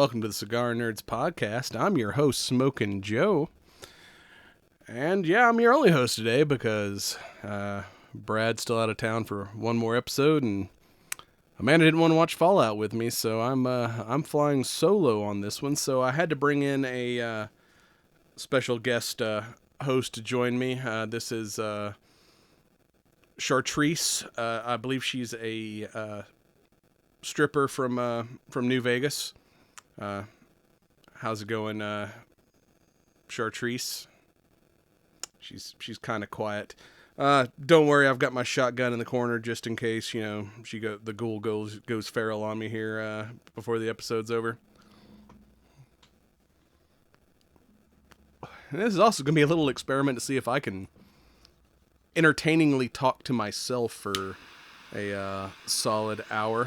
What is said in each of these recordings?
welcome to the Cigar Nerds podcast. I'm your host, Smokin' Joe. And yeah, I'm your only host today because Brad's still out of town for one more episode, and Amanda didn't want to watch Fallout with me, so I'm flying solo on this one. So I had to bring in a special guest host to join me. This is Chartrice. I believe she's a stripper from New Vegas. How's it going, Chartrice? She's kind of quiet. Don't worry, I've got my shotgun in the corner just in case, the ghoul goes feral on me here before the episode's over. And this is also going to be a little experiment to see if I can entertainingly talk to myself for a solid hour.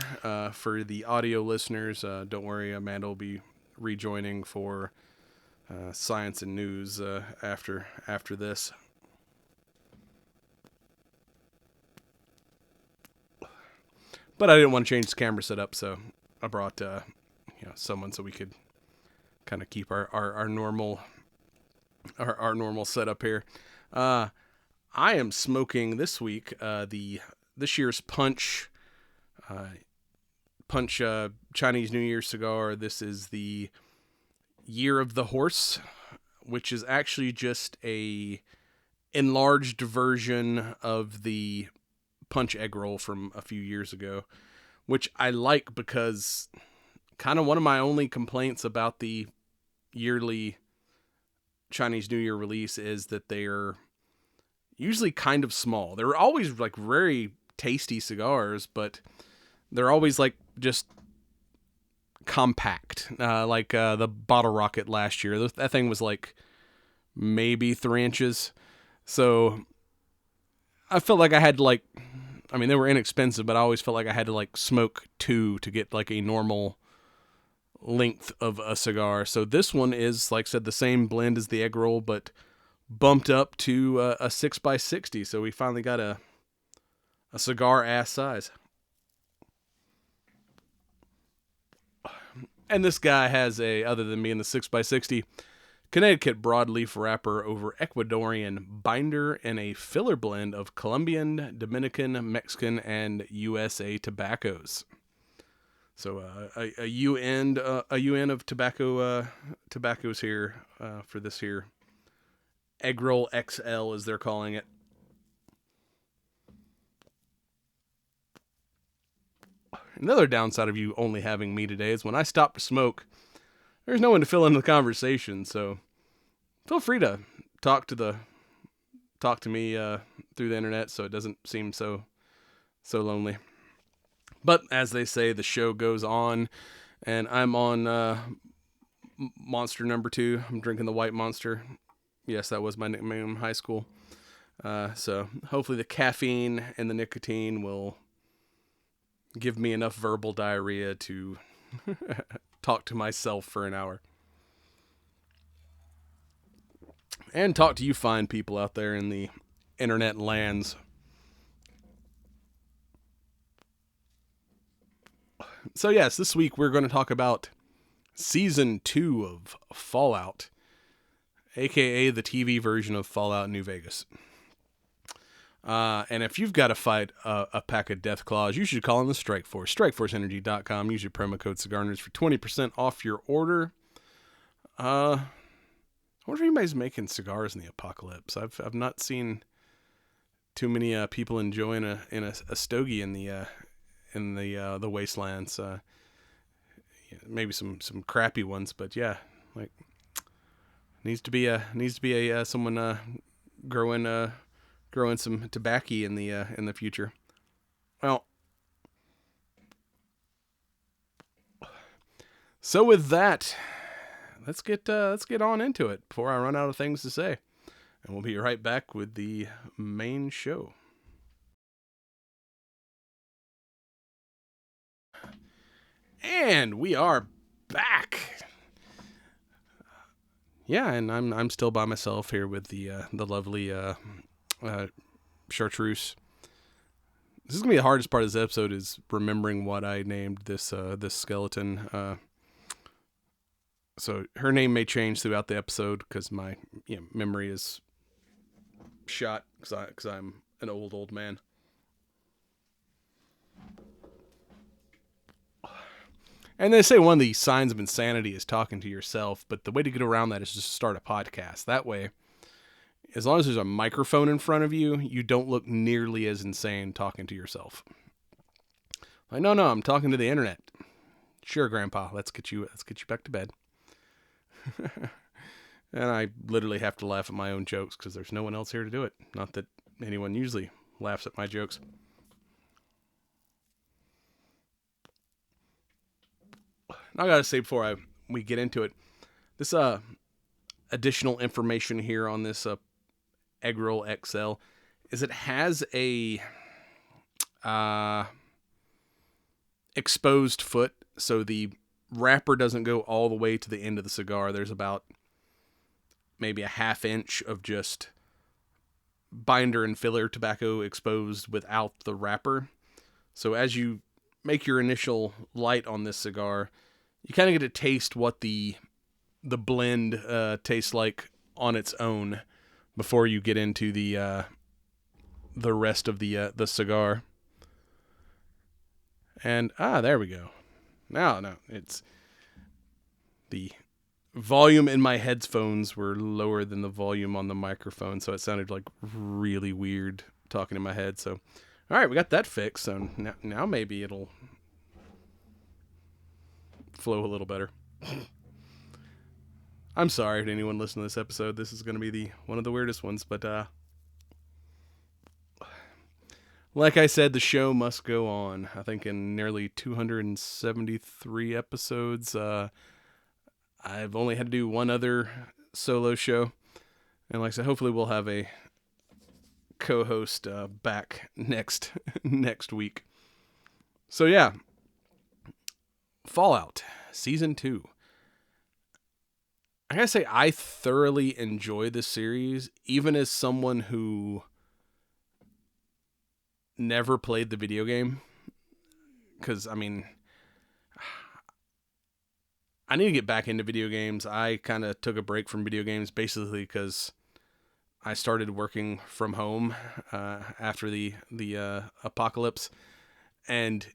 For the audio listeners, don't worry, Amanda will be rejoining for science and news after this. But I didn't want to change the camera setup, so I brought someone so we could kind of keep our normal setup here. I am smoking this week this year's Punch Chinese New Year cigar. This is the Year of the Horse, which is actually just a enlarged version of the Punch egg roll from a few years ago, which I like because kind of one of my only complaints about the yearly Chinese New Year release is that they're usually kind of small. They're always like very tasty cigars, but they're always like just compact, like the Bottle Rocket last year. That thing was like maybe 3 inches. So I felt like I had to they were inexpensive, but I always felt like I had to smoke 2 to get like a normal length of a cigar. So this one is, like I said, the same blend as the egg roll, but bumped up to a 6x60. So we finally got a cigar ass size. And this guy has other than me in the 6x60, Connecticut broadleaf wrapper over Ecuadorian binder and a filler blend of Colombian, Dominican, Mexican, and USA tobaccos. So a UN of tobaccos here for this here egg roll XL, as they're calling it. Another downside of you only having me today is when I stop to smoke, there's no one to fill in the conversation, so feel free to talk to me through the internet so it doesn't seem so lonely. But as they say, the show goes on, and I'm on Monster number 2. I'm drinking the White Monster. Yes, that was my nickname in high school. So hopefully the caffeine and the nicotine will give me enough verbal diarrhea to talk to myself for an hour. And talk to you fine people out there in the internet lands. So yes, this week we're going to talk about Season 2 of Fallout, aka the TV version of Fallout New Vegas. And if you've got to fight a pack of death claws, you should call in the Strike Force. StrikeForceEnergy.com. Use your promo code CigarNerds for 20% off your order. I wonder if anybody's making cigars in the apocalypse. I've not seen too many people enjoying a stogie in the wastelands. Maybe some crappy ones, but yeah, like needs to be someone growing some tobacco in the future. Well, so with that, let's get on into it before I run out of things to say, and we'll be right back with the main show. And we are back. Yeah, and I'm still by myself here with the lovely Chartreuse. This is gonna be the hardest part of this episode, is remembering what I named this skeleton. So her name may change throughout the episode because my memory is shot because I'm an old man. And they say one of the signs of insanity is talking to yourself, but the way to get around that is just start a podcast. That way, as long as there's a microphone in front of you, you don't look nearly as insane talking to yourself. Like, no, I'm talking to the internet. Sure, Grandpa, let's get you back to bed. And I literally have to laugh at my own jokes because there's no one else here to do it. Not that anyone usually laughs at my jokes. I gotta say before we get into it, this additional information here on this Egg Roll XL is it has a exposed foot, so the wrapper doesn't go all the way to the end of the cigar. There's about maybe a half inch of just binder and filler tobacco exposed without the wrapper. So as you make your initial light on this cigar, you kind of get to taste what the blend tastes like on its own before you get into the rest of the cigar. And there we go. No, it's the volume in my headphones were lower than the volume on the microphone, so it sounded like really weird talking in my head. So, all right, we got that fixed. So now maybe it'll flow a little better. I'm sorry to anyone listening to this episode. This is going to be one of the weirdest ones, but like I said, the show must go on. I think in nearly 273 episodes, I've only had to do one other solo show. And like I said, hopefully we'll have a co-host back next week. So yeah, Fallout Season 2. I gotta say, I thoroughly enjoy this series, even as someone who never played the video game. Because, I mean, I need to get back into video games. I kind of took a break from video games basically because I started working from home after the apocalypse. And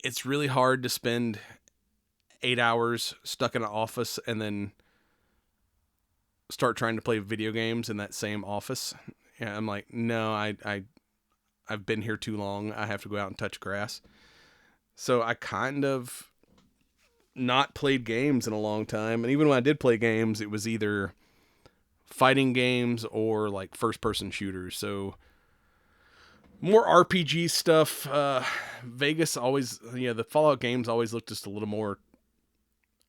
it's really hard to spend 8 hours stuck in an office and then start trying to play video games in that same office. Yeah, I'm like, no, I've been here too long. I have to go out and touch grass. So I kind of not played games in a long time. And even when I did play games, it was either fighting games or like first person shooters. So more RPG stuff. Vegas always, the Fallout games always looked just a little more,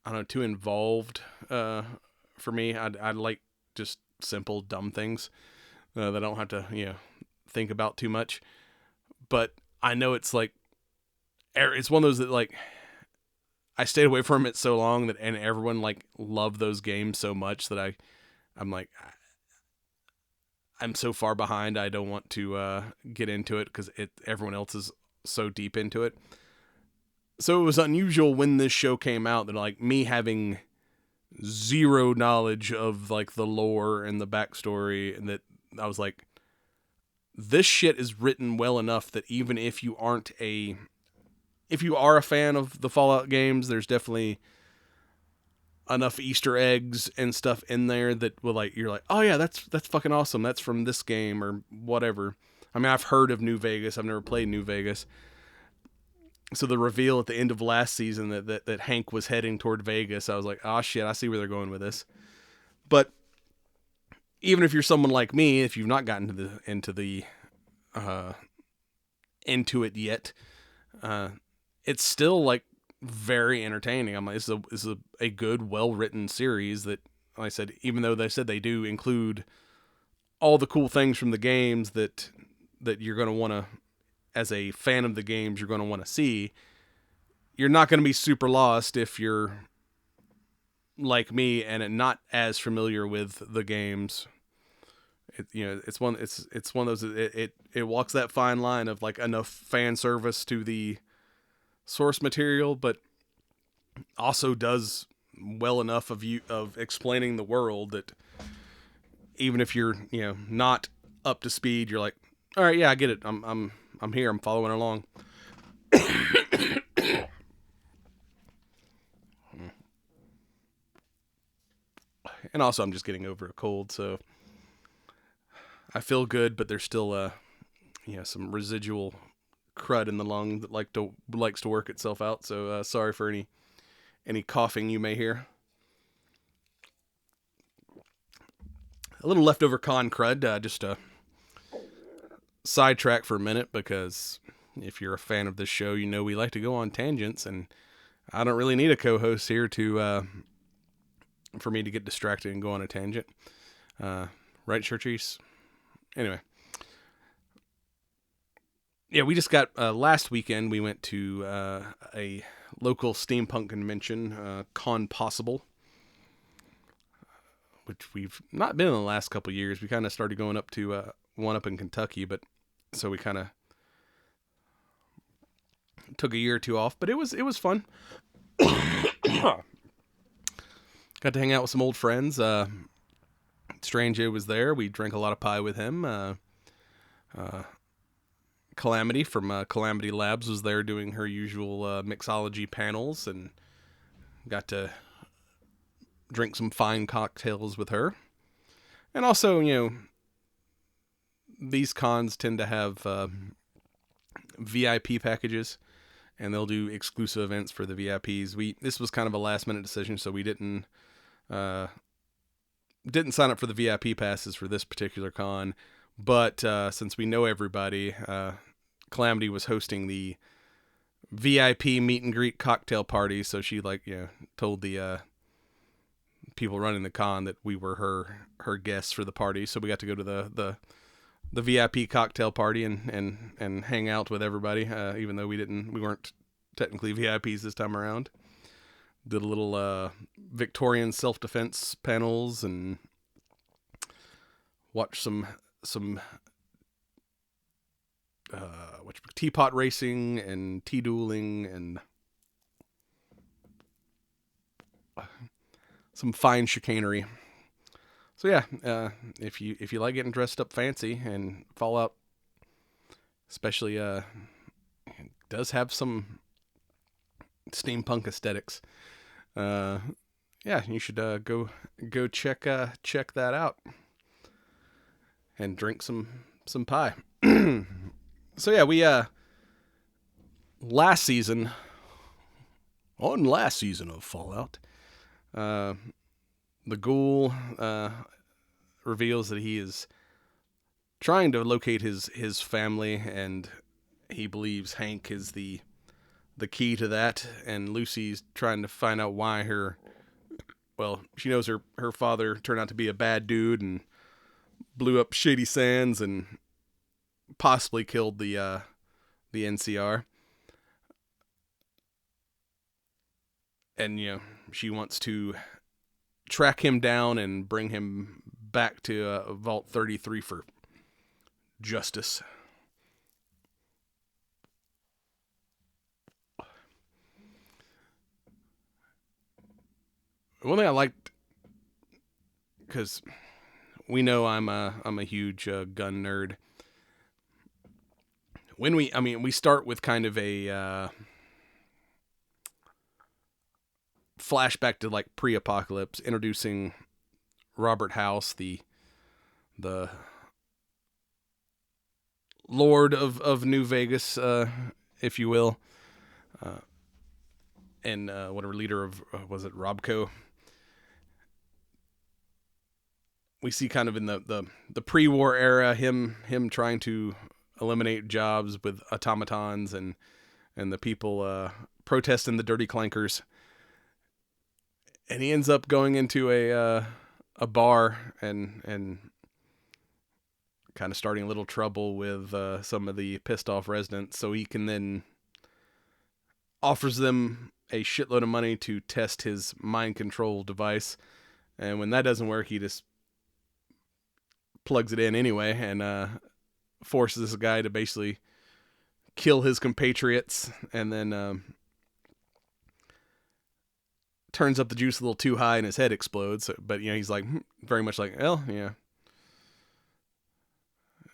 I don't know, too involved for me. I like just simple, dumb things that I don't have to, think about too much. But I know it's like, it's one of those that like, I stayed away from it so long and everyone like loved those games so much that I'm like, I'm so far behind. I don't want to get into it because everyone else is so deep into it. So it was unusual when this show came out that like me having zero knowledge of like the lore and the backstory, and that I was like, this shit is written well enough that even if you are a fan of the Fallout games, there's definitely enough Easter eggs and stuff in there that will like, you're like, oh yeah, that's fucking awesome. That's from this game or whatever. I mean, I've heard of New Vegas. I've never played New Vegas. So the reveal at the end of last season that Hank was heading toward Vegas, I was like, oh shit, I see where they're going with this. But even if you're someone like me, if you've not gotten into it yet, it's still like very entertaining. I'm like, this is a good, well-written series that, like I said, even though they said they do include all the cool things from the games that you're going to want to, as a fan of the games, you're going to want to see, you're not going to be super lost if you're like me and not as familiar with the games. It's one of those, it walks that fine line of like enough fan service to the source material, but also does well enough of explaining the world that even if you're not up to speed, you're like, all right, yeah, I get it. I'm here. I'm following along. And also, I'm just getting over a cold, so I feel good, but there's still some residual crud in the lung that likes to work itself out. So sorry for any coughing you may hear. A little leftover con crud, just to sidetrack for a minute, because if you're a fan of this show, you know we like to go on tangents, and I don't really need a co-host here to for me to get distracted and go on a tangent. Right, Churchies? Anyway. Yeah, we just got, last weekend, we went to a local steampunk convention, Con Possible, which we've not been in the last couple years. We kind of started going up to one up in Kentucky, but so we kind of took a year or two off, but it was fun. Got to hang out with some old friends. Strange was there. We drank a lot of pie with him. Calamity from Calamity Labs was there doing her usual mixology panels, and got to drink some fine cocktails with her. And also, these cons tend to have VIP packages, and they'll do exclusive events for the VIPs. This was kind of a last minute decision, so we didn't sign up for the VIP passes for this particular con. But since we know everybody, Calamity was hosting the VIP meet and greet cocktail party, so she told the people running the con that we were her guests for the party. So we got to go to the VIP cocktail party and hang out with everybody, even though we weren't technically VIPs this time around. Did a little Victorian self-defense panels and watched some teapot racing and tea dueling and some fine chicanery. So yeah, if you like getting dressed up fancy, and Fallout especially does have some steampunk aesthetics, yeah, you should go check that out and drink some pie. So yeah, we last season of Fallout, the ghoul reveals that he is trying to locate his family, and he believes Hank is the key to that, and Lucy's trying to find out why she knows her father turned out to be a bad dude and blew up Shady Sands and possibly killed the NCR. And she wants to track him down and bring him back to Vault 33 for justice. One thing I liked, because we know I'm a huge gun nerd. When we start with kind of a flashback to like pre-apocalypse, introducing Robert House, the Lord of New Vegas, if you will, and whatever leader of was it Robco. We see kind of in the pre-war era him trying to eliminate jobs with automatons and the people protesting the dirty clankers. And he ends up going into a bar and kind of starting a little trouble with some of the pissed off residents. So he can then offers them a shitload of money to test his mind control device. And when that doesn't work, he just plugs it in anyway and forces this guy to basically kill his compatriots, and then turns up the juice a little too high and his head explodes. But he's like very much like, well, yeah,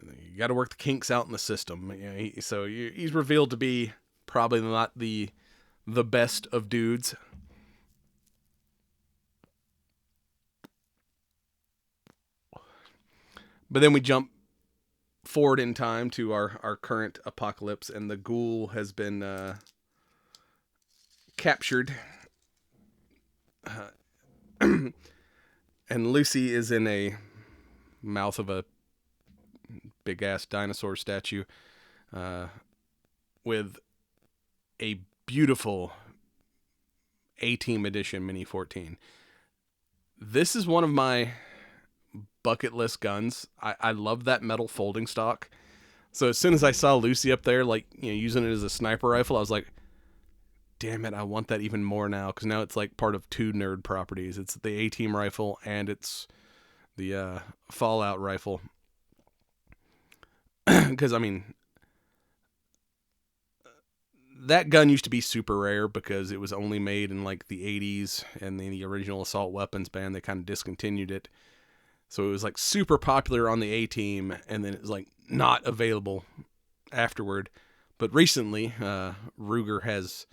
you got to work the kinks out in the system. So he's revealed to be probably not the best of dudes. But then we jump forward in time to our current apocalypse, and the ghoul has been captured. And Lucy is in a mouth of a big ass dinosaur statue with a beautiful A-Team edition Mini 14. This is one of my bucket list guns. I love that metal folding stock. So as soon as I saw Lucy up there, like, using it as a sniper rifle, I was like, damn it, I want that even more now, because now it's like part of two nerd properties. It's the A-Team rifle and it's the Fallout rifle. Because, I mean, that gun used to be super rare because it was only made in like the 80s, and then the original assault weapons ban, they kind of discontinued it. So it was like super popular on the A-Team, and then it was like not available afterward. But recently, Ruger has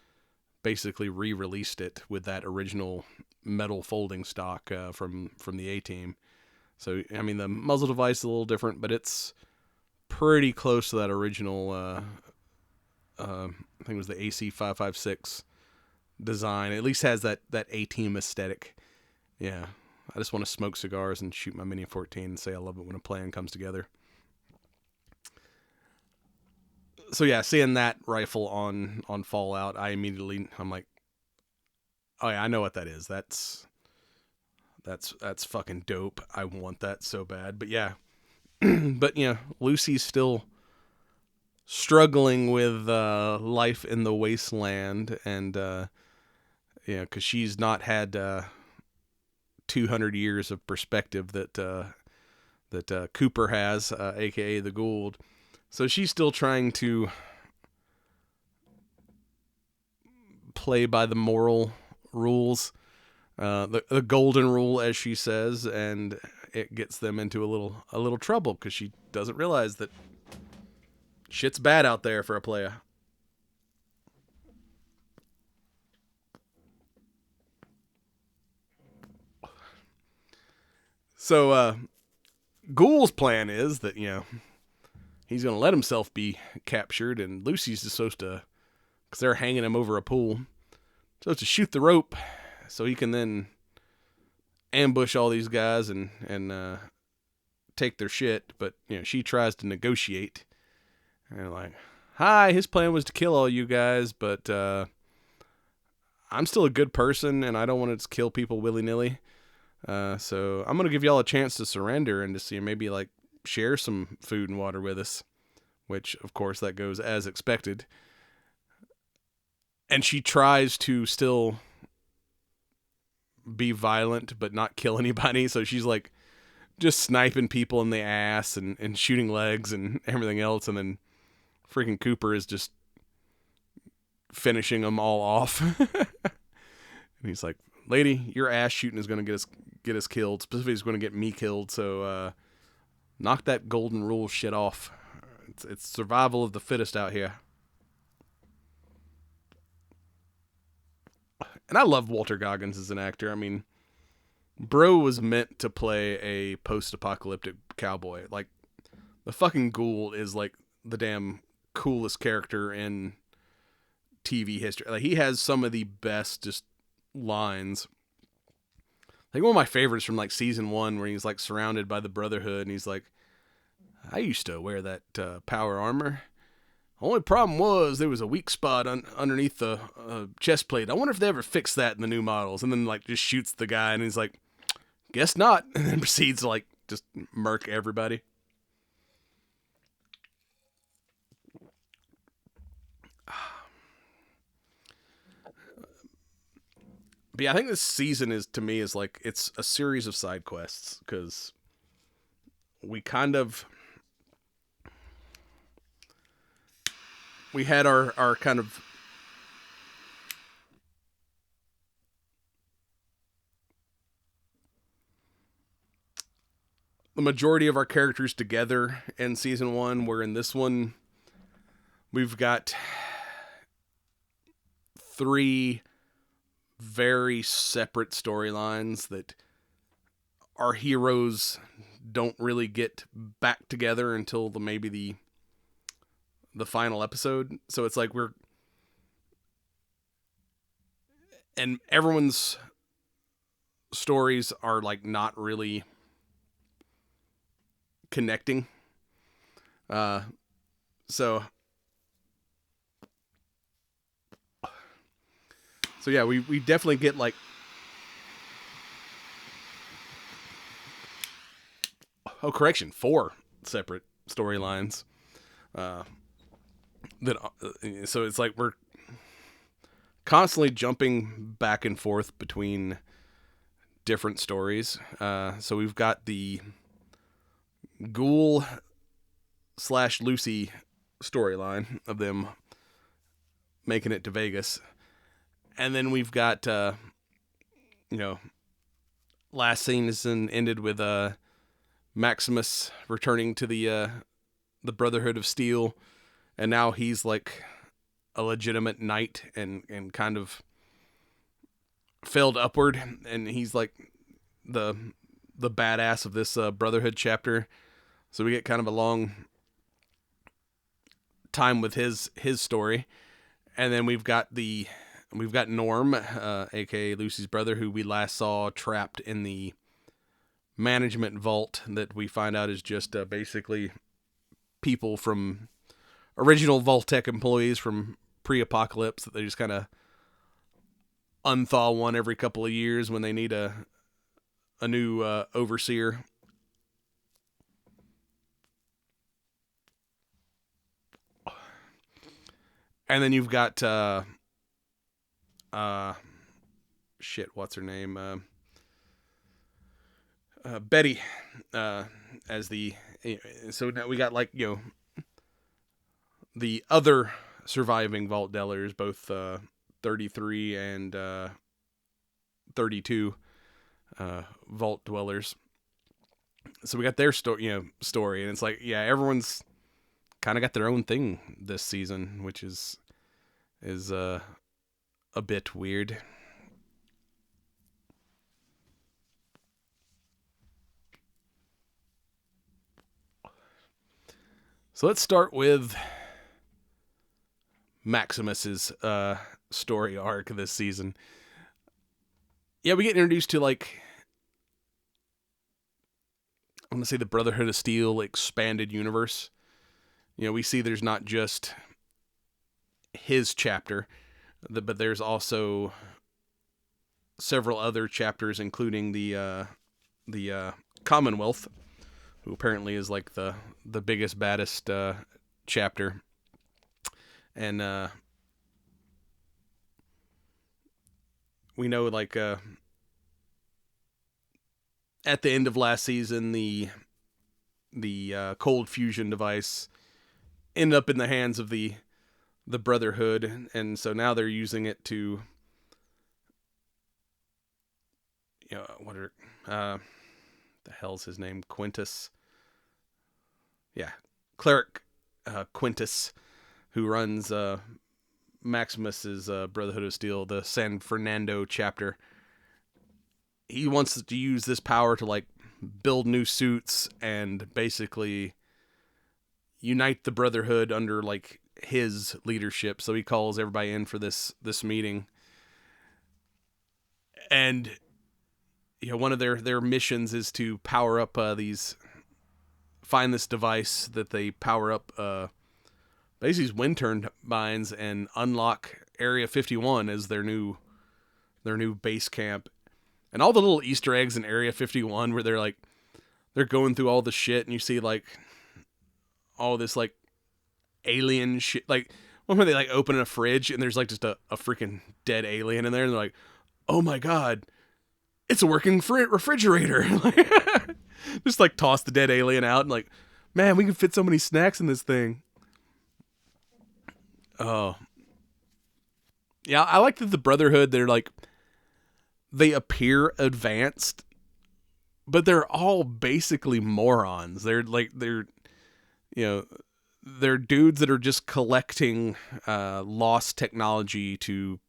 basically re-released it with that original metal folding stock from the A-Team. So, I mean, the muzzle device is a little different, but it's pretty close to that original, I think it was the AC556 design. It at least has that A-Team aesthetic. Yeah, I just want to smoke cigars and shoot my Mini 14 and say I love it when a plan comes together. So yeah, seeing that rifle on Fallout, I'm like, oh yeah, I know what that is. That's fucking dope. I want that so bad. But yeah, but Lucy's still struggling with life in the wasteland, and because she's not had 200 years of perspective that Cooper has, aka the Gould. So she's still trying to play by the moral rules, the golden rule, as she says, and it gets them into a little trouble because she doesn't realize that shit's bad out there for a player. So Ghoul's plan is that he's gonna let himself be captured, and Lucy's just supposed to, because they're hanging him over a pool, supposed to shoot the rope so he can then ambush all these guys and take their shit. But she tries to negotiate, and like, hi, his plan was to kill all you guys, but I'm still a good person and I don't want to just kill people willy-nilly. So I'm gonna give y'all a chance to surrender and to see, maybe like share some food and water with us, which of course that goes as expected. And she tries to still be violent but not kill anybody, so she's like just sniping people in the ass and shooting legs and everything else, and then freaking Cooper is just finishing them all off. And he's like, lady, your ass shooting is going to get us killed. Specifically, it's going to get me killed, so knock that golden rule shit off. It's survival of the fittest out here. And I love Walter Goggins as an actor. I mean, bro was meant to play a post-apocalyptic cowboy. Like, the fucking Ghoul is like the damn coolest character in TV history. Like, he has some of the best just lines. Like, one of my favorites from like season 1, where he's like surrounded by the Brotherhood, and he's like, I used to wear that power armor. Only problem was there was a weak spot underneath the chest plate. I wonder if they ever fixed that in the new models. And then like just shoots the guy, and he's like, guess not. And then proceeds to like just murk everybody. But yeah, I think this season is, to me, is like, it's a series of side quests, because we had our kind of the majority of our characters together in season 1, where in this one we've got 3 very separate storylines that our heroes don't really get back together until maybe the final episode. So it's like and everyone's stories are like not really connecting. So yeah, we definitely get like, oh, correction, 4 separate storylines. So it's like we're constantly jumping back and forth between different stories. So we've got the Ghoul / Lucy storyline of them making it to Vegas. And then we've got, last season ended with Maximus returning to the Brotherhood of Steel, and now he's like a legitimate knight and kind of failed upward, and he's like the badass of this Brotherhood chapter. So we get kind of a long time with his story, and then we've got Norm, aka Lucy's brother, who we last saw trapped in the management vault that we find out is just basically people from original Vault-Tec employees from pre-apocalypse that they just kind of unthaw one every couple of years when they need a new overseer. And then you've got what's her name? Betty, as the, so now we got like, the other surviving Vault Dwellers, both 33 and 32 Vault Dwellers. So we got their story, and it's like, yeah, everyone's kind of got their own thing this season, which is a bit weird. So let's start with Maximus's story arc this season. Yeah, we get introduced to, like, I want to say the Brotherhood of Steel expanded universe. We see there's not just his chapter, but there's also several other chapters, including the Commonwealth, who apparently is like the biggest, baddest chapter. And we know, like, at the end of last season, the cold fusion device ended up in the hands of the Brotherhood, and so now they're using it to, the hell's his name? Quintus. Yeah, Cleric Quintus, who runs Maximus's Brotherhood of Steel, the San Fernando chapter. He wants to use this power to, like, build new suits and basically unite the Brotherhood under, like, his leadership. So he calls everybody in for this meeting. And one of their missions is to power up find this device that they power up basically these wind turbines and unlock Area 51 as their new base camp. And all the little Easter eggs in Area 51 where they're going through all the shit, and you see, like, all this, like, alien shit. Like, one where they, like, open a fridge and there's, like, just a freaking dead alien in there, and they're like, oh my god, it's a working refrigerator. Just, like, toss the dead alien out and, like, man, we can fit so many snacks in this thing. Oh. Yeah, I like that the Brotherhood, they're like, they appear advanced, but they're all basically morons. You know, they're dudes that are just collecting lost technology to,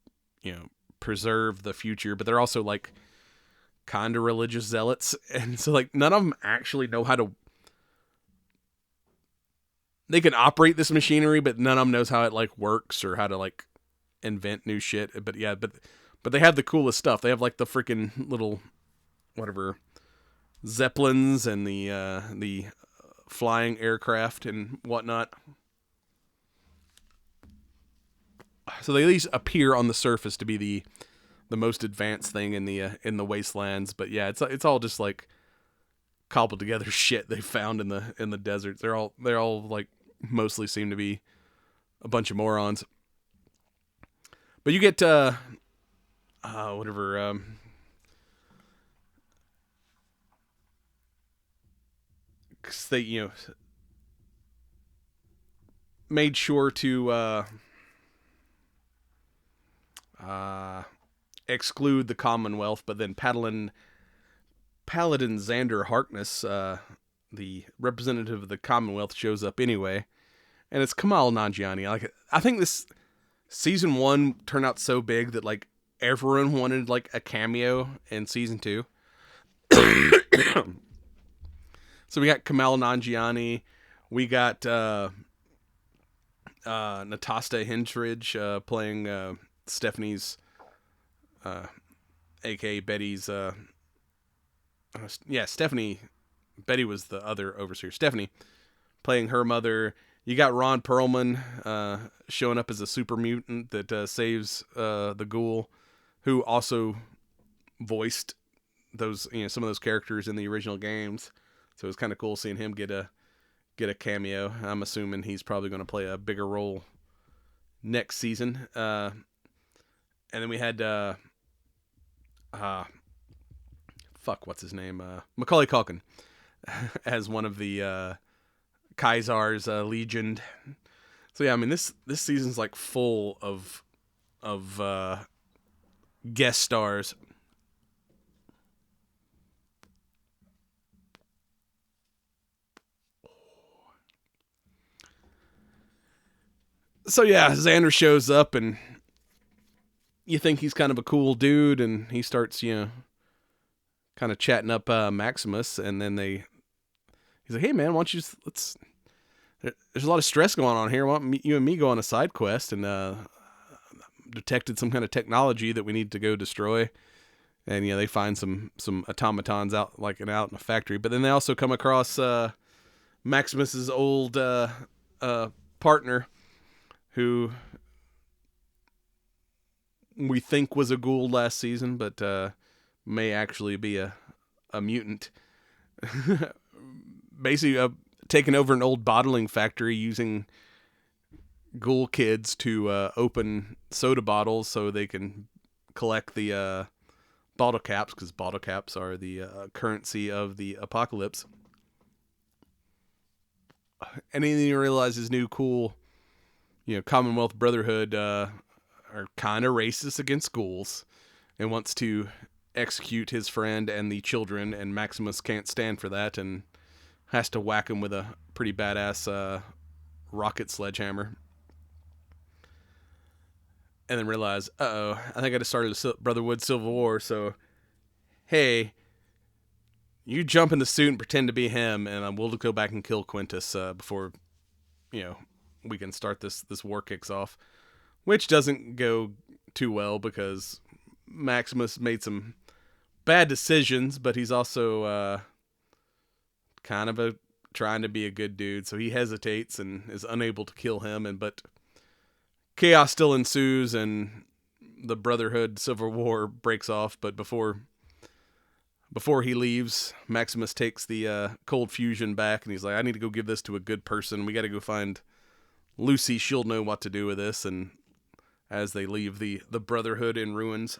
preserve the future, but they're also like kind of religious zealots. And so like none of them actually know how to, they can operate this machinery, but none of them knows how it like works or how to like invent new shit. But yeah, but they have the coolest stuff. They have like the freaking little whatever zeppelins and the flying aircraft and whatnot. So they at least appear on the surface to be the most advanced thing in the wastelands. But yeah, it's all just like cobbled together shit they found in the deserts. They're all like mostly seem to be a bunch of morons. But you get whatever they made sure to exclude the Commonwealth, but then Paladin Xander Harkness, the representative of the Commonwealth, shows up anyway, and it's Kamal Nanjiani. Like, I think this season 1 turned out so big that like everyone wanted like a cameo in season 2. So we got Kamal Nanjiani, we got Natasta Hentridge playing Stephanie's, aka Betty's. Stephanie. Betty was the other overseer. Stephanie playing her mother. You got Ron Perlman showing up as a super mutant that saves the ghoul, who also voiced those some of those characters in the original games. So it's kind of cool seeing him get a cameo. I'm assuming he's probably going to play a bigger role next season. And then we had what's his name? Macaulay Culkin as one of the Kaisar's Legion. So yeah, I mean this season's like full of guest stars. So yeah, Xander shows up and you think he's kind of a cool dude, and he starts, kind of chatting up Maximus, and then he's like, "Hey man, why don't you there's a lot of stress going on here. Why don't you and me go on a side quest?" And detected some kind of technology that we need to go destroy. And they find some automatons out in a factory, but then they also come across Maximus's old partner, who we think was a ghoul last season, but may actually be a mutant. Basically, taking over an old bottling factory using ghoul kids to open soda bottles so they can collect the bottle caps, because bottle caps are the currency of the apocalypse. And then you realize his new cool, Commonwealth Brotherhood are kind of racist against ghouls and wants to execute his friend and the children, and Maximus can't stand for that and has to whack him with a pretty badass rocket sledgehammer. And then realize, I think I just started a Brotherhood Civil War, so hey, you jump in the suit and pretend to be him, and we'll go back and kill Quintus before, we can start this war kicks off. Which doesn't go too well, because Maximus made some bad decisions, but he's also kind of trying to be a good dude, so he hesitates and is unable to kill him. But chaos still ensues, and the Brotherhood Civil War breaks off. But before he leaves, Maximus takes the cold fusion back, and he's like, "I need to go give this to a good person. We got to go find Lucy. She'll know what to do with this." And as they leave the Brotherhood in ruins.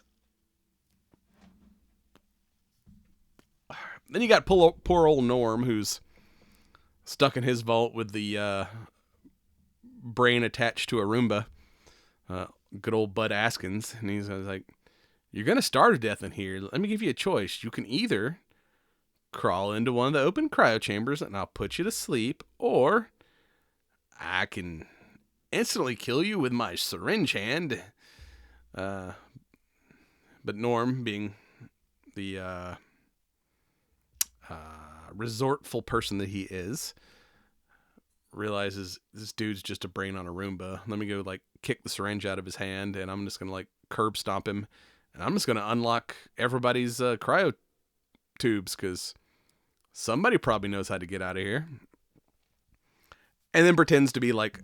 Then you got poor old Norm, who's stuck in his vault with the brain attached to a Roomba. Good old Bud Askins. And he's like, "You're going to starve to death in here. Let me give you a choice. You can either crawl into one of the open cryo chambers and I'll put you to sleep, or I can instantly kill you with my syringe hand. But Norm, being the resortful person that he is, realizes this dude's just a brain on a Roomba. Let me go like kick the syringe out of his hand, and I'm just gonna like curb stomp him, and I'm just gonna unlock everybody's cryo tubes because somebody probably knows how to get out of here. And then pretends to be like,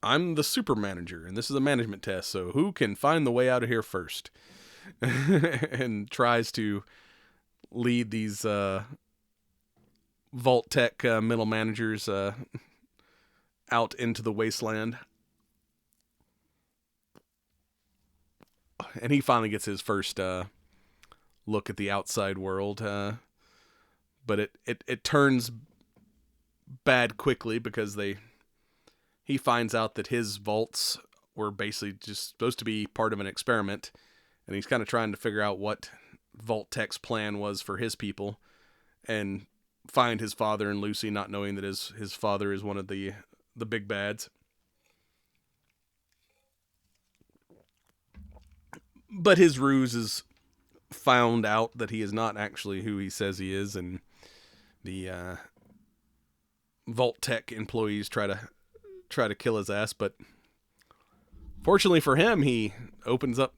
I'm the super manager, and this is a management test, so who can find the way out of here first? And tries to lead these Vault Tech middle managers out into the wasteland. And he finally gets his first look at the outside world. But it turns bad quickly because he finds out that his vaults were basically just supposed to be part of an experiment. And he's kind of trying to figure out what Vault Tech's plan was for his people. And find his father and Lucy, not knowing that his father is one of the big bads. But his ruse is found out that he is not actually who he says he is, and the Vault Tech employees try to kill his ass. But fortunately for him, he opens up.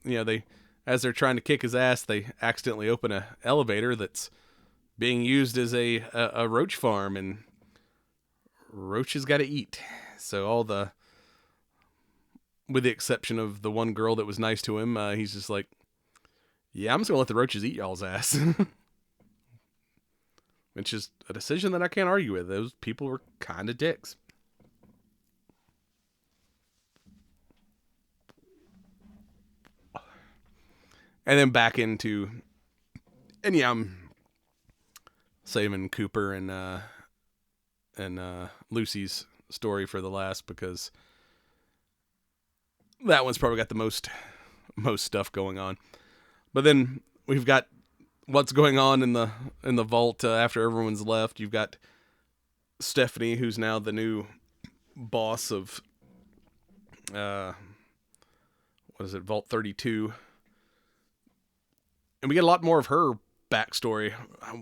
As they're trying to kick his ass, they accidentally open an elevator that's being used as a roach farm, and roaches got to eat. So with the exception of the one girl that was nice to him, he's just like, yeah, I'm just going to let the roaches eat y'all's ass. Which is a decision that I can't argue with. Those people were kind of dicks. And then back into... And yeah, I'm saving Cooper and Lucy's story for the last, because that one's probably got the most stuff going on. But then we've got what's going on in the vault after everyone's left. You've got Stephanie, who's now the new boss of Vault 32. And we get a lot more of her backstory,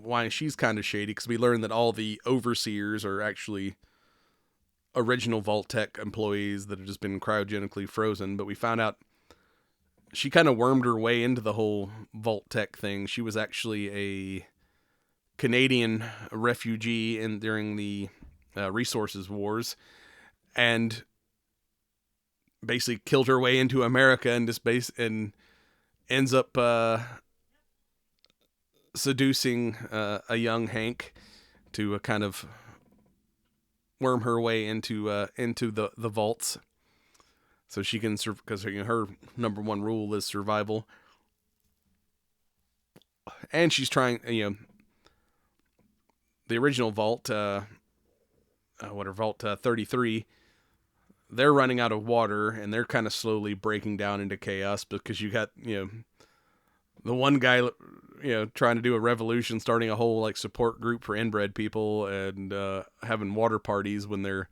why she's kind of shady, because we learn that all the overseers are actually original Vault Tech employees that have just been cryogenically frozen. But we found out she kind of wormed her way into the whole Vault Tech thing. She was actually a Canadian refugee during the resources wars, and basically killed her way into America and ends up seducing a young Hank to kind of worm her way into the vaults, so she can because her number one rule is survival. And she's trying, the original vault, Vault 33. They're running out of water, and they're kind of slowly breaking down into chaos because you got the one guy trying to do a revolution, starting a whole like support group for inbred people, and having water parties when they're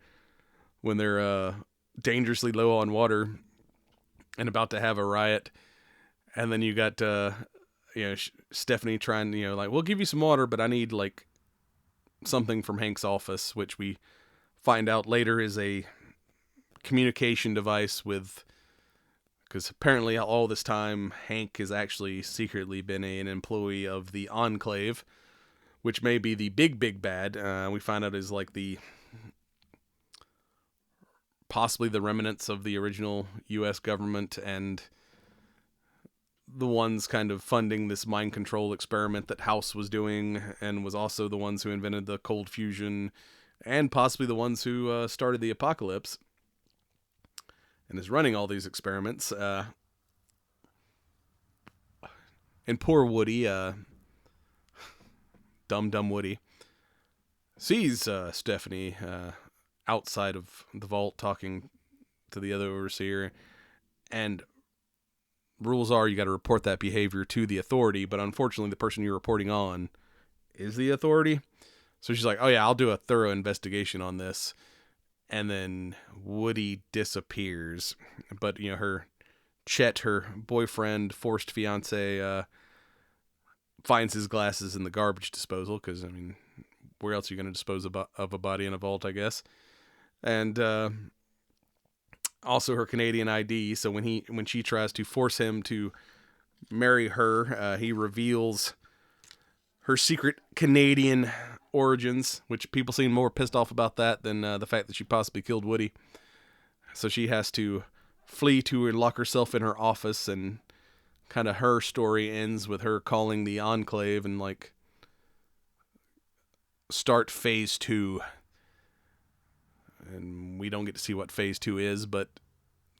dangerously low on water and about to have a riot. And then you got Stephanie trying, we'll give you some water, but I need like something from Hank's office, which we find out later is a communication device because apparently all this time Hank has actually secretly been an employee of the Enclave, which may be the big bad. We find out is like possibly the remnants of the original U.S. government, and the ones kind of funding this mind control experiment that House was doing, and was also the ones who invented the cold fusion, and possibly the ones who started the apocalypse, and is running all these experiments. And poor Woody, dumb Woody, sees Stephanie outside of the vault talking to the other overseer, and rules are you got to report that behavior to the authority, but unfortunately the person you're reporting on is the authority. So she's like, oh yeah, I'll do a thorough investigation on this. And then Woody disappears. But, her Chet, her boyfriend, forced fiance, finds his glasses in the garbage disposal. Because, where else are you going to dispose of a body in a vault, I guess? And also her Canadian ID. So when she tries to force him to marry her, he reveals her secret Canadian origins, which people seem more pissed off about that than the fact that she possibly killed Woody. So she has to flee to and lock herself in her office, and kind of her story ends with her calling the Enclave and start phase 2. And we don't get to see what phase 2 is, but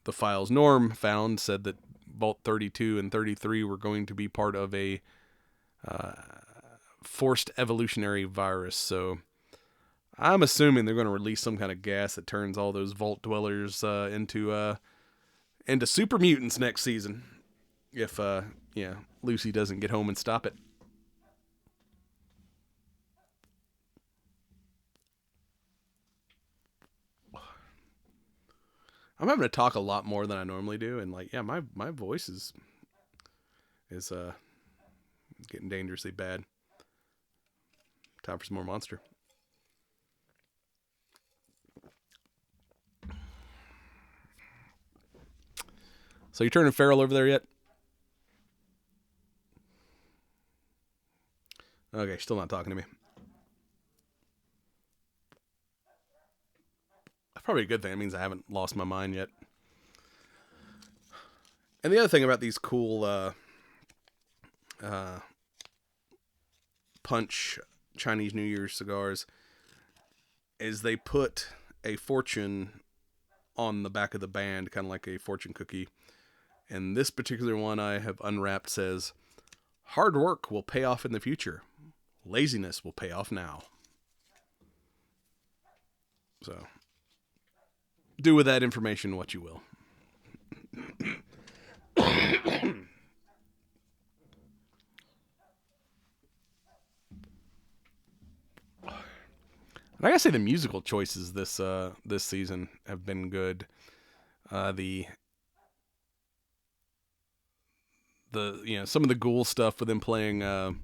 the files Norm found said that Vault 32 and 33 were going to be part of a forced evolutionary virus. So I'm assuming they're going to release some kind of gas that turns all those vault dwellers into super mutants next season. If Lucy doesn't get home and stop it. I'm having to talk a lot more than I normally do, and my voice is getting dangerously bad. Time for some more Monster. So you turning feral over there yet? Okay, still not talking to me. That's probably a good thing. It means I haven't lost my mind yet. And the other thing about these cool Punch Chinese New Year cigars is they put a fortune on the back of the band, kind of like a fortune cookie. And this particular one I have unwrapped says, "Hard work will pay off in the future. Laziness will pay off now." So, do with that information what you will. And I gotta say the musical choices this season have been good. Some of the Ghoul stuff with them playing was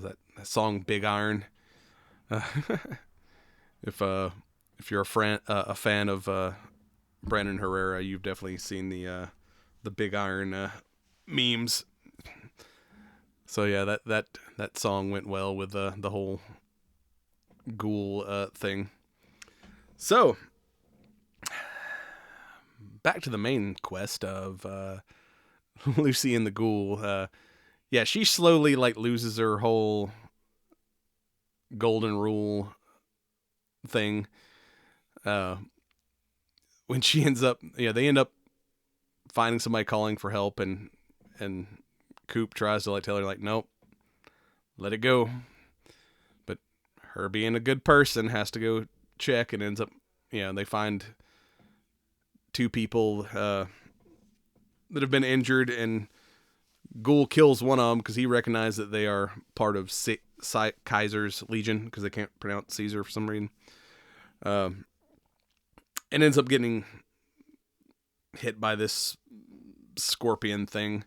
that song Big Iron? If you're a fan of Brandon Herrera, you've definitely seen the Big Iron memes. So yeah, that song went well with the whole Ghoul thing. So back to the main quest of Lucy and the Ghoul. Yeah, she slowly loses her whole golden rule thing. When she ends up, they end up finding somebody calling for help, and Coop tries to tell her nope, let it go. But her being a good person has to go check, and ends up, they find 2 people that have been injured, and Ghoul kills one of them because he recognized that they are part of Kaiser's Legion, because they can't pronounce Caesar for some reason. And ends up getting hit by this scorpion thing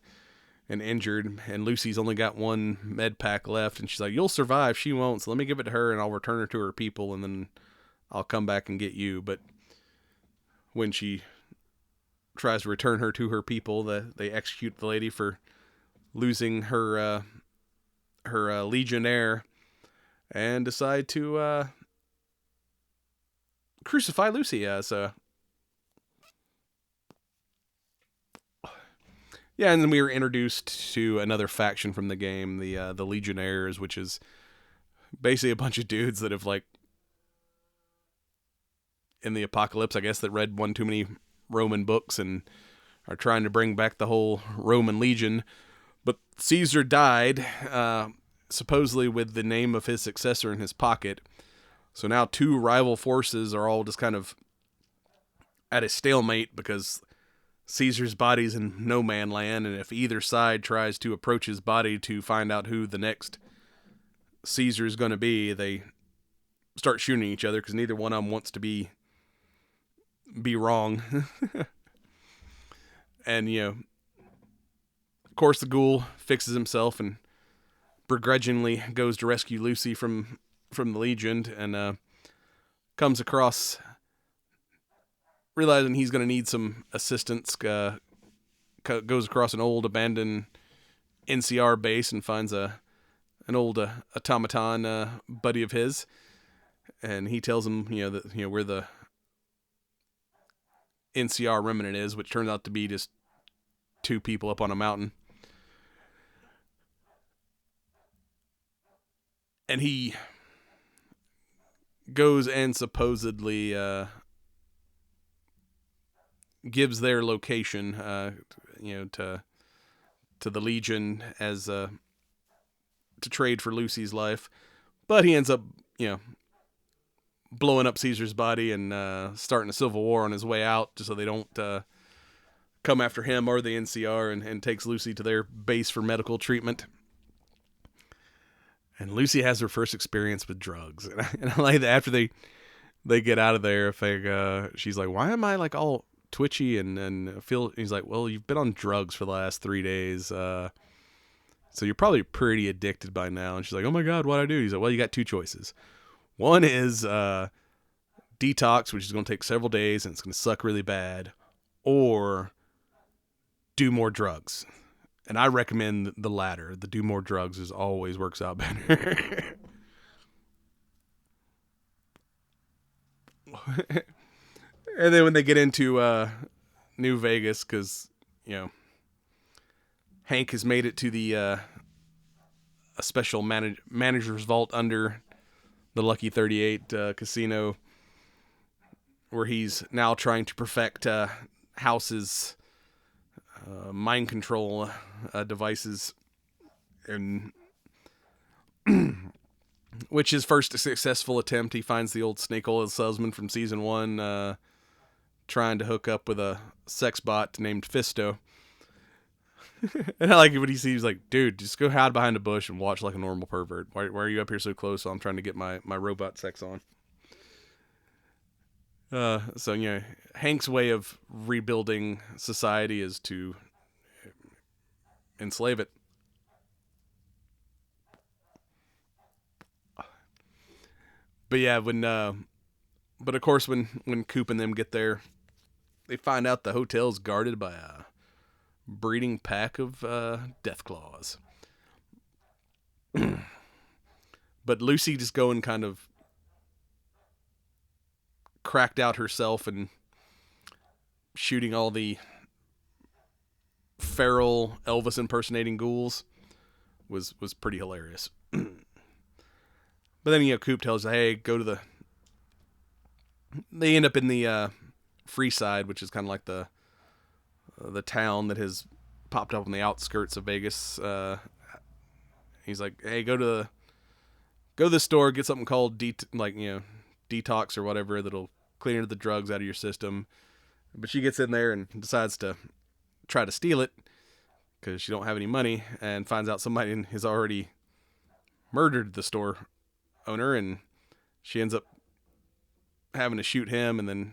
and injured. And Lucy's only got 1 med pack left, and she's like, "You'll survive." She won't, so let me give it to her, and I'll return her to her people, and then I'll come back and get you. But when she tries to return her to her people, they execute the lady for losing her legionnaire, and decide to crucify Lucy as yeah. And then we were introduced to another faction from the game, the Legionnaires, which is basically a bunch of dudes that have in the apocalypse, I guess, that read one too many Roman books and are trying to bring back the whole Roman Legion. But Caesar died, supposedly with the name of his successor in his pocket. So now 2 rival forces are all just kind of at a stalemate, because Caesar's body's in no man land, and if either side tries to approach his body to find out who the next Caesar is going to be, they start shooting each other because neither one of them wants to be wrong. And, of course, the ghoul fixes himself and begrudgingly goes to rescue Lucy from the Legion, and comes across, realizing he's going to need some assistance, goes across an old abandoned NCR base and finds an old automaton buddy of his, and he tells him, that where the NCR remnant is, which turns out to be just two people up on a mountain. And he goes and supposedly gives their location, to the Legion as to trade for Lucy's life, but he ends up, blowing up Caesar's body and starting a civil war on his way out, just so they don't come after him or the NCR, and takes Lucy to their base for medical treatment. And Lucy has her first experience with drugs, and I like that after they get out of there, if she's like, "Why am I like all twitchy and feel?" He's like, "Well, you've been on drugs for the last 3 days, so you're probably pretty addicted by now." And she's like, "Oh my God, what'd I do?" He's like, "Well, you got 2 choices. One is detox, which is going to take several days and it's going to suck really bad, or do more drugs." And I recommend the latter. The do more drugs always works out better. And then when they get into New Vegas, because, Hank has made it to the a special manager's vault under the Lucky 38 casino, where he's now trying to perfect House's mind control devices, and which his first successful attempt, he finds the old snake oil salesman from season 1 trying to hook up with a sex bot named Fisto. And I like it when he sees, like, "Dude, just go hide behind a bush and watch like a normal pervert. Why are you up here so close? So I'm trying to get my robot sex on." So Hank's way of rebuilding society is to enslave it. But yeah, but of course when Coop and them get there, they find out the hotel's guarded by a breeding pack of Deathclaws. But Lucy just going kind of cracked out herself and shooting all the feral Elvis impersonating ghouls was pretty hilarious. But then Coop tells her, "Hey, go to the." They end up in the Free Side, which is kind of like the town that has popped up on the outskirts of Vegas. He's like, "Hey, go to the store, get something called detox or whatever that'll clean the drugs out of your system." But she gets in there and decides to try to steal it because she don't have any money, and finds out somebody has already murdered the store owner, and she ends up having to shoot him, and then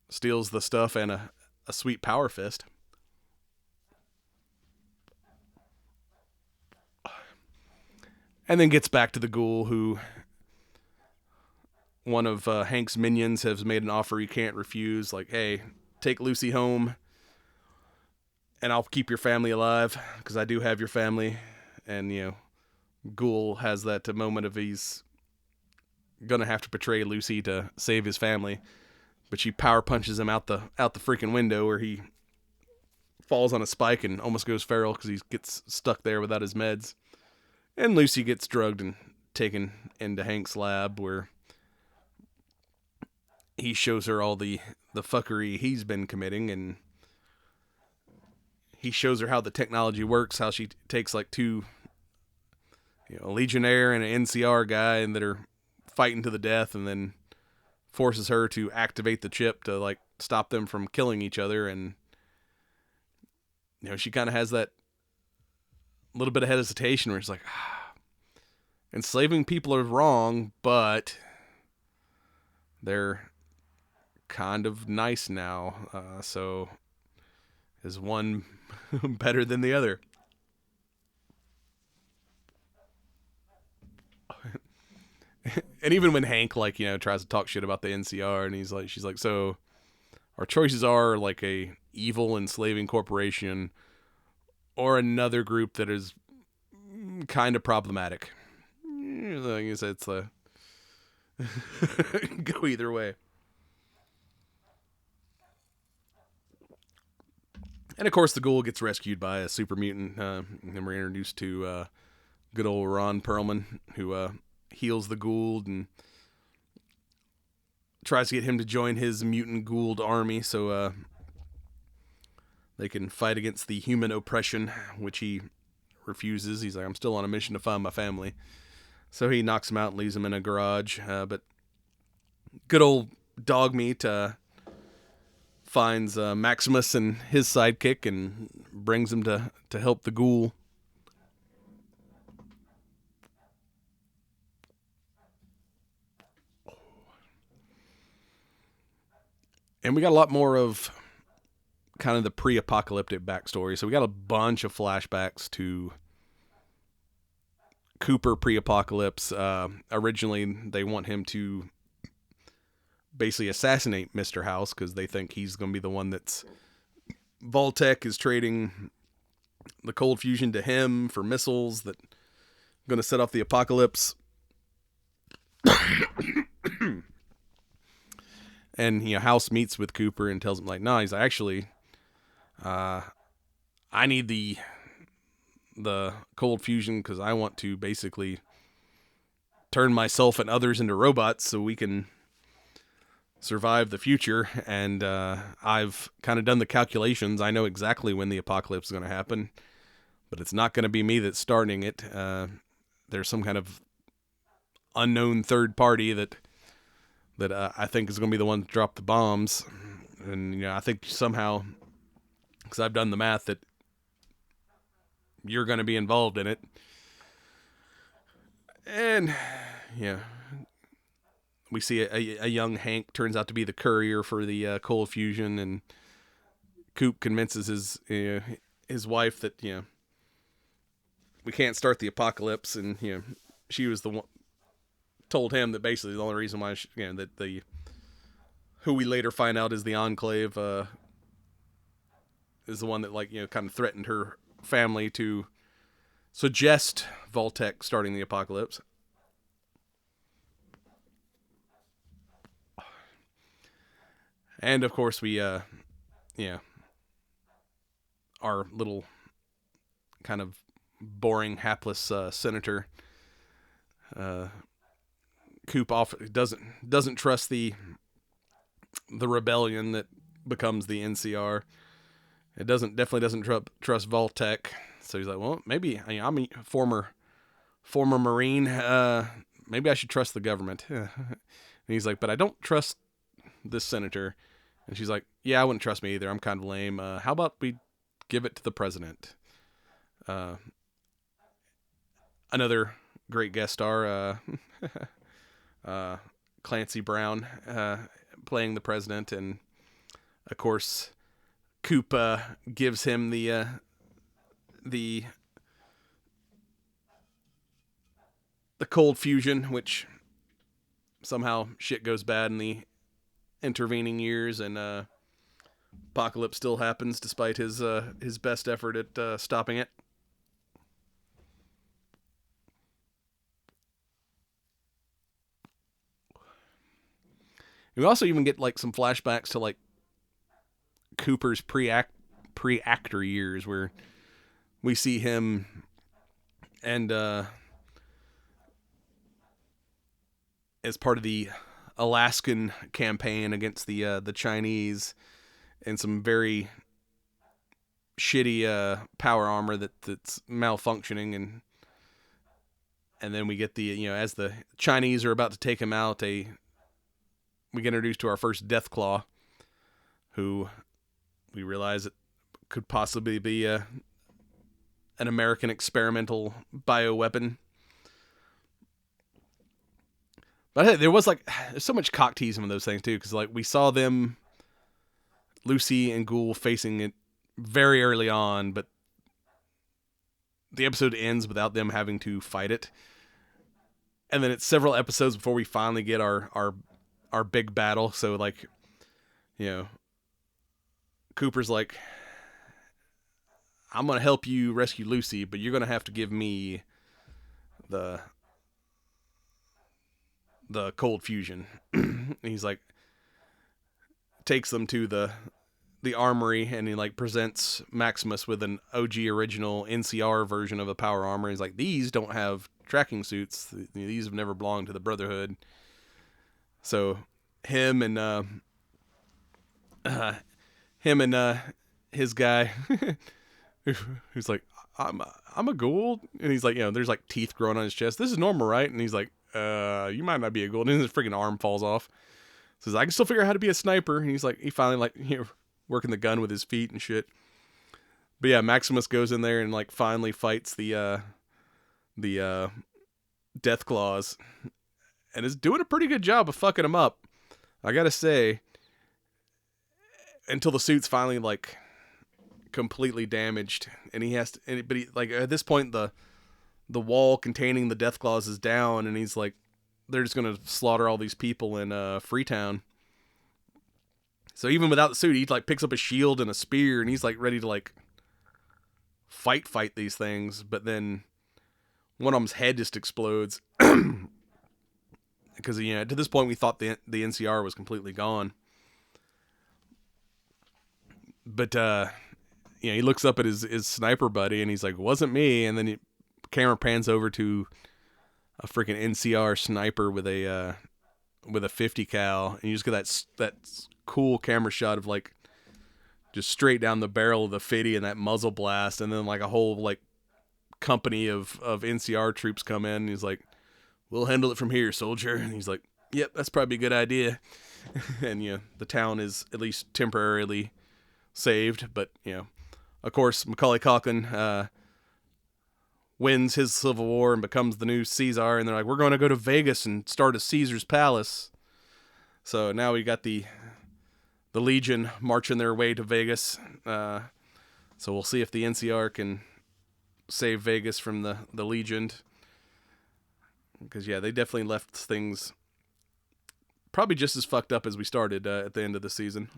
steals the stuff and a sweet power fist. And then gets back to the ghoul, who one of Hank's minions has made an offer he can't refuse. Like, "Hey, take Lucy home and I'll keep your family alive, because I do have your family." And, Ghoul has that moment of he's gonna have to betray Lucy to save his family, but she power punches him out the freaking window, where he falls on a spike and almost goes feral because he gets stuck there without his meds. And Lucy gets drugged and taken into Hank's lab, where he shows her all the fuckery he's been committing, and he shows her how the technology works, how she takes like 2 a Legionnaire and an NCR guy, and that are fighting to the death, and then forces her to activate the chip to like stop them from killing each other. And she kind of has that little bit of hesitation where it's like, enslaving people are wrong, but they're kind of nice now. So is one better than the other? And even when Hank, tries to talk shit about the NCR, and she's like, so our choices are like a evil enslaving corporation or another group that is kind of problematic. I guess it's go either way. And of course, the ghoul gets rescued by a super mutant, and we're introduced to good old Ron Perlman, who heals the Gould and tries to get him to join his mutant Gould army so they can fight against the human oppression, which he refuses. He's like, I'm still on a mission to find my family. So he knocks him out and leaves him in a garage. But good old dog meat finds Maximus and his sidekick and brings him to help the ghoul. And we got a lot more of kind of the pre-apocalyptic backstory. So we got a bunch of flashbacks to Cooper pre-apocalypse. Originally, they want him to basically assassinate Mr. House because they think he's going to be the one that's... Vault-Tec is trading the cold fusion to him for missiles that are going to set off the apocalypse. And House meets with Cooper and tells him like, no, he's actually, I need the cold fusion because I want to basically turn myself and others into robots so we can survive the future. And I've kind of done the calculations. I know exactly when the apocalypse is going to happen, but it's not going to be me that's starting it. There's some kind of unknown third party that I think is going to be the one to drop the bombs. And, I think somehow, because I've done the math, that you're going to be involved in it. And, we see a young Hank turns out to be the courier for the cold fusion, and Coop convinces his wife that, we can't start the apocalypse, and, she was the one... told him that basically the only reason why that the who we later find out is the Enclave is the one that kind of threatened her family to suggest Vault-Tec starting the apocalypse. And of course we our little kind of boring hapless senator Coop doesn't trust the rebellion that becomes the NCR. It definitely doesn't trust Vault-Tec. So he's like, well, maybe I'm a former Marine. Maybe I should trust the government. And he's like, but I don't trust this senator. And she's like, yeah, I wouldn't trust me either. I'm kind of lame. How about we give it to the president? Another great guest star. Clancy Brown playing the president, and of course Coop gives him the cold fusion, which somehow shit goes bad in the intervening years, and apocalypse still happens despite his best effort at stopping it. We also even get some flashbacks to Cooper's pre-actor years, where we see him and as part of the Alaskan campaign against the Chinese, and some very shitty power armor that's malfunctioning, and then we get the as the Chinese are about to take him out, we get introduced to our first Deathclaw, who we realize that could possibly be an American experimental bioweapon. But hey, there's so much cock teasing in those things too, because like we saw them, Lucy and Ghoul facing it very early on, but the episode ends without them having to fight it. And then it's several episodes before we finally get our big battle. So like, Cooper's like, I'm gonna help you rescue Lucy, but you're gonna have to give me the cold fusion. And he's like, takes them to the armory, and he like presents Maximus with an OG original NCR version of a power armor. He's like, these don't have tracking suits. These have never belonged to the Brotherhood. So him and his guy who's like, I'm a ghoul, and he's like, there's like teeth growing on his chest. This is normal, right? And he's like, you might not be a ghoul. And then his freaking arm falls off. Says, I can still figure out how to be a sniper. And he's like, he finally like working the gun with his feet and shit. But yeah, Maximus goes in there and like finally fights the Death Claws, and is doing a pretty good job of fucking him up, I gotta say. Until the suit's finally like completely damaged, and he has to. But he, like at this point, the wall containing the Death Claws is down, and he's like, they're just gonna slaughter all these people in Freetown. So even without the suit, he like picks up a shield and a spear, and he's like ready to like fight these things. But then one of them's head just explodes. Because to this point we thought the NCR was completely gone. But he looks up at his sniper buddy, and he's like, "Wasn't me." And then camera pans over to a freaking NCR sniper with a 50 cal, and you just get that cool camera shot of like just straight down the barrel of the 50 and that muzzle blast, and then like a whole like company of NCR troops come in, and he's like, "We'll handle it from here, soldier." And he's like, "Yep, that's probably a good idea." And the town is at least temporarily saved. But of course, Macaulay Culkin wins his civil war and becomes the new Caesar, and they're like, "We're going to go to Vegas and start a Caesar's palace." So now we got the Legion marching their way to Vegas. So we'll see if the NCR can save Vegas from the Legion. Because they definitely left things probably just as fucked up as we started at the end of the season.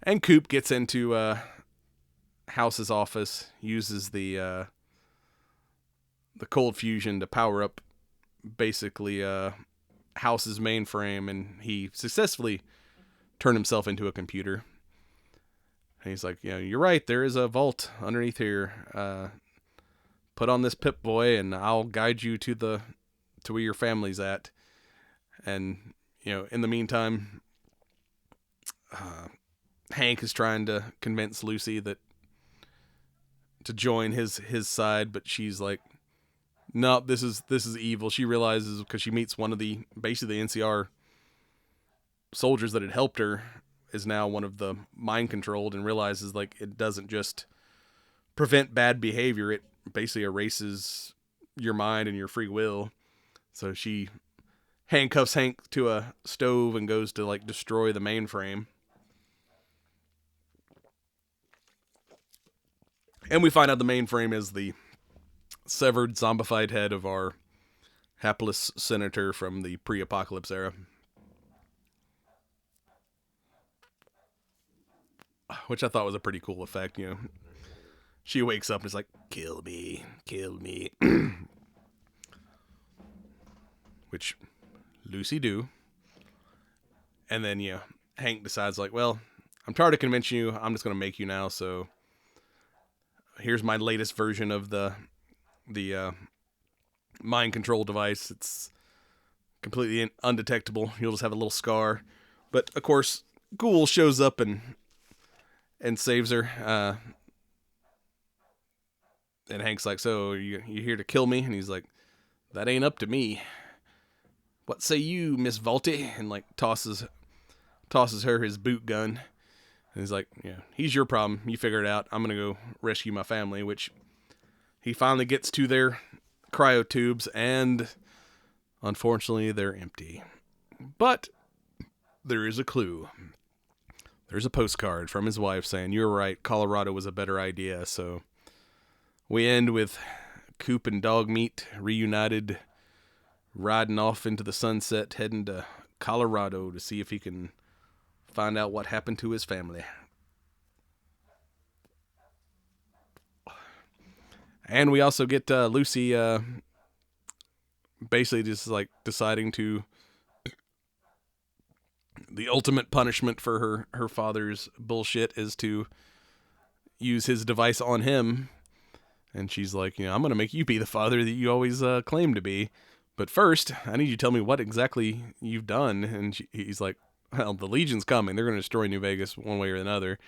And Coop gets into House's office, uses the cold fusion to power up basically House's mainframe, and he successfully turned himself into a computer. And he's like, "You're right, there is a vault underneath here. Put on this Pip-Boy, and I'll guide you to where your family's at." And in the meantime, Hank is trying to convince Lucy to join his side, but she's like, "No, this is evil." She realizes, because she meets one of basically the NCR soldiers that had helped her is now one of the mind controlled, and realizes like it doesn't just prevent bad behavior, it basically erases your mind and your free will. So she handcuffs Hank to a stove and goes to like destroy the mainframe. And we find out the mainframe is the severed, zombified head of our hapless senator from the pre-apocalypse era. Which I thought was a pretty cool effect, She wakes up and is like, "Kill me, kill me." Which Lucy do. And then, Hank decides like, "Well, I'm tired of convincing you. I'm just going to make you now. So here's my latest version of the mind control device. It's completely undetectable. You'll just have a little scar." But of course, Ghoul shows up and saves her. And Hank's like, "So you here to kill me?" And he's like, "That ain't up to me. What say you, Miss Volty?" And like tosses tosses her his boot gun. And he's like, yeah, he's your problem. You figure it out. I'm going to go rescue my family, which he finally gets to their cryo tubes, and unfortunately, they're empty. But there is a clue. There's a postcard from his wife saying, "You're right, Colorado was a better idea." So we end with Coop and Dogmeat reunited, riding off into the sunset, heading to Colorado to see if he can find out what happened to his family. And we also get Lucy basically just like deciding to, the ultimate punishment for her father's bullshit is to use his device on him. And she's like, I'm going to make you be the father that you always claim to be. But first, I need you to tell me what exactly you've done. And he's like, well, the Legion's coming. They're going to destroy New Vegas one way or another.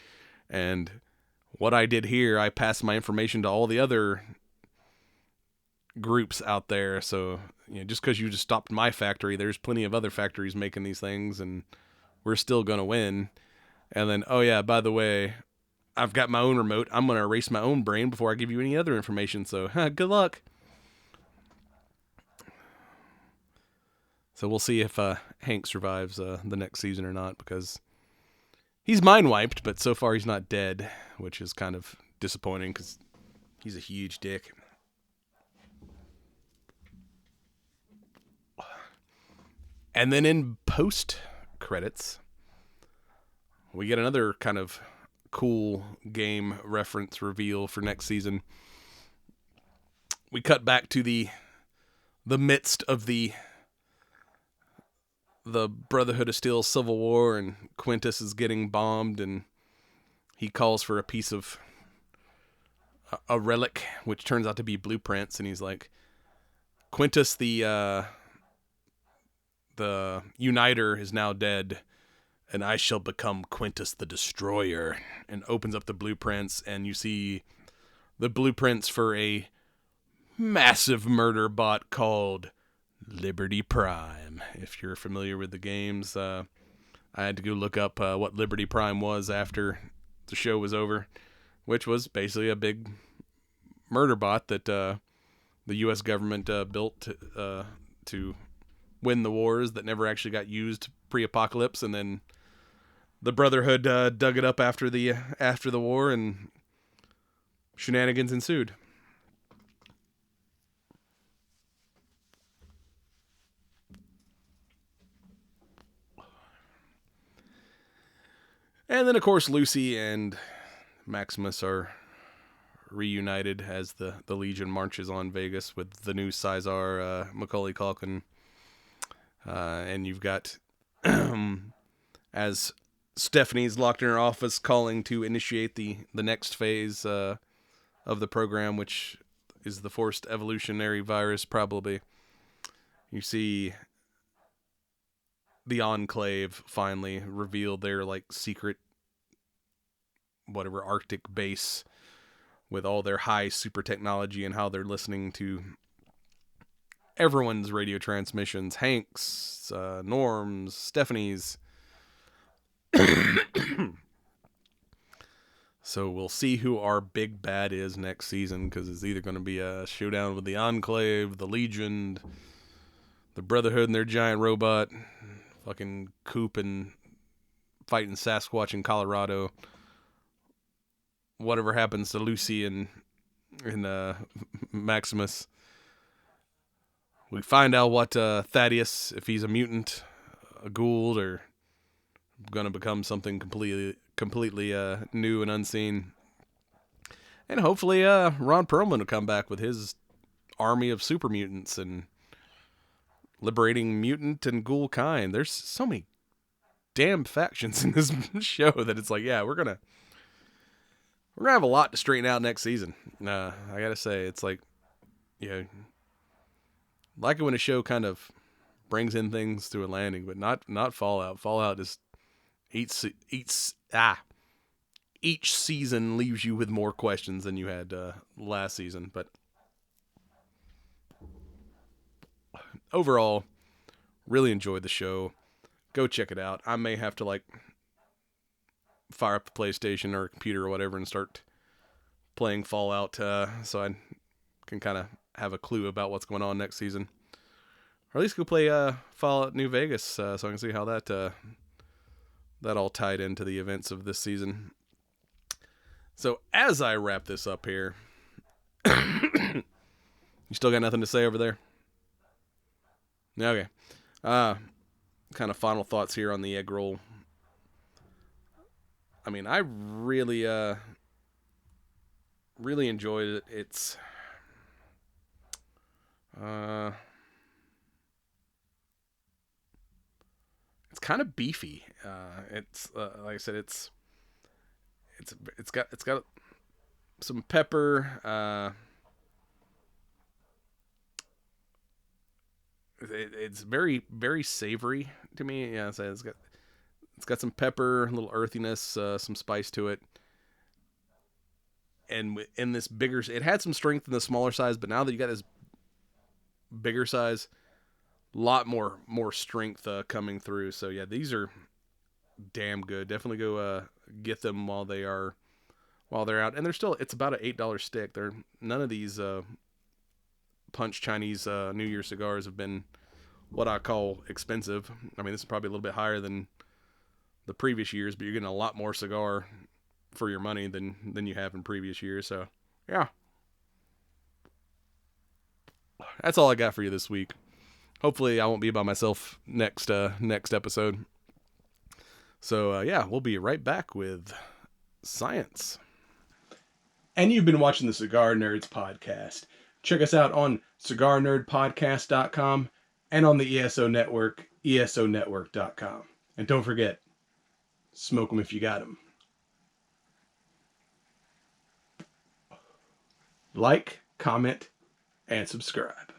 And what I did here, I passed my information to all the other groups out there. So, just because you just stopped my factory, there's plenty of other factories making these things, and we're still going to win. And then, oh yeah, by the way, I've got my own remote. I'm going to erase my own brain before I give you any other information. So, good luck. So we'll see if Hank survives the next season or not, because he's mind wiped, but so far he's not dead, which is kind of disappointing because he's a huge dick. And then in post credits, we get another kind of cool game reference reveal for next season. We cut back to the midst of the Brotherhood of Steel Civil War, and Quintus is getting bombed, and he calls for a piece of a relic, which turns out to be blueprints, and he's like, Quintus the Uniter is now dead, and I shall become Quintus the Destroyer, and opens up the blueprints, and you see the blueprints for a massive murder bot called Liberty Prime. If you're familiar with the games, I had to go look up what Liberty Prime was after the show was over, which was basically a big murder bot that the U.S. government built to win the wars that never actually got used pre-apocalypse, and then the Brotherhood dug it up after the war, and shenanigans ensued. And then, of course, Lucy and Maximus are reunited as the Legion marches on Vegas with the new Cigar, Macaulay Culkin. And you've got, as Stephanie's locked in her office calling to initiate the next phase of the program, which is the forced evolutionary virus, probably. You see the Enclave finally reveal their secret whatever Arctic base with all their high super technology, and how they're listening to everyone's radio transmissions, Hank's, Norm's, Stephanie's. So we'll see who our big bad is next season, because it's either going to be a showdown with the Enclave, the Legion, the Brotherhood and their giant robot, fucking Coop and fighting Sasquatch in Colorado. Whatever happens to Lucy and Maximus. We find out what Thaddeus, if he's a mutant, a Gould, or going to become something completely new and unseen. And hopefully Ron Perlman will come back with his army of super mutants and liberating mutant and ghoul kind. There's so many damn factions in this show that it's like, yeah, we're gonna have a lot to straighten out next season. I gotta say, it's like, like it when a show kind of brings in things to a landing, but not Fallout. Fallout just each season leaves you with more questions than you had last season. But overall, really enjoyed the show. go check it out. I may have to like fire up the PlayStation or computer or whatever and start playing Fallout, so I can kind of have a clue about what's going on next season. Or at least go play Fallout New Vegas, so I can see how that all tied into the events of this season. So as I wrap this up here, you still got nothing to say over there? Okay. Kind of final thoughts here on the egg roll. I mean, I really enjoyed it. It's kind of beefy. It's like I said, it's got some pepper. It's very, very savory to me. Yeah, so it's got some pepper, a little earthiness, some spice to it. And in this bigger, it had some strength in the smaller size, but now that you got this bigger size, a lot more strength coming through. So yeah, these are damn good. Definitely go get them while they're out. And they're still, it's about an $8 stick. None of these Punch Chinese New Year cigars have been what I call expensive. I mean, this is probably a little bit higher than the previous years, but you're getting a lot more cigar for your money than you have in previous years. So yeah, that's all I got for you this week. Hopefully I won't be by myself next episode. So yeah, we'll be right back with science. And you've been watching the Cigar Nerds podcast. Check us out on cigarnerdpodcast.com and on the ESO Network, esonetwork.com. And don't forget, smoke them if you got them. Like, comment, and subscribe.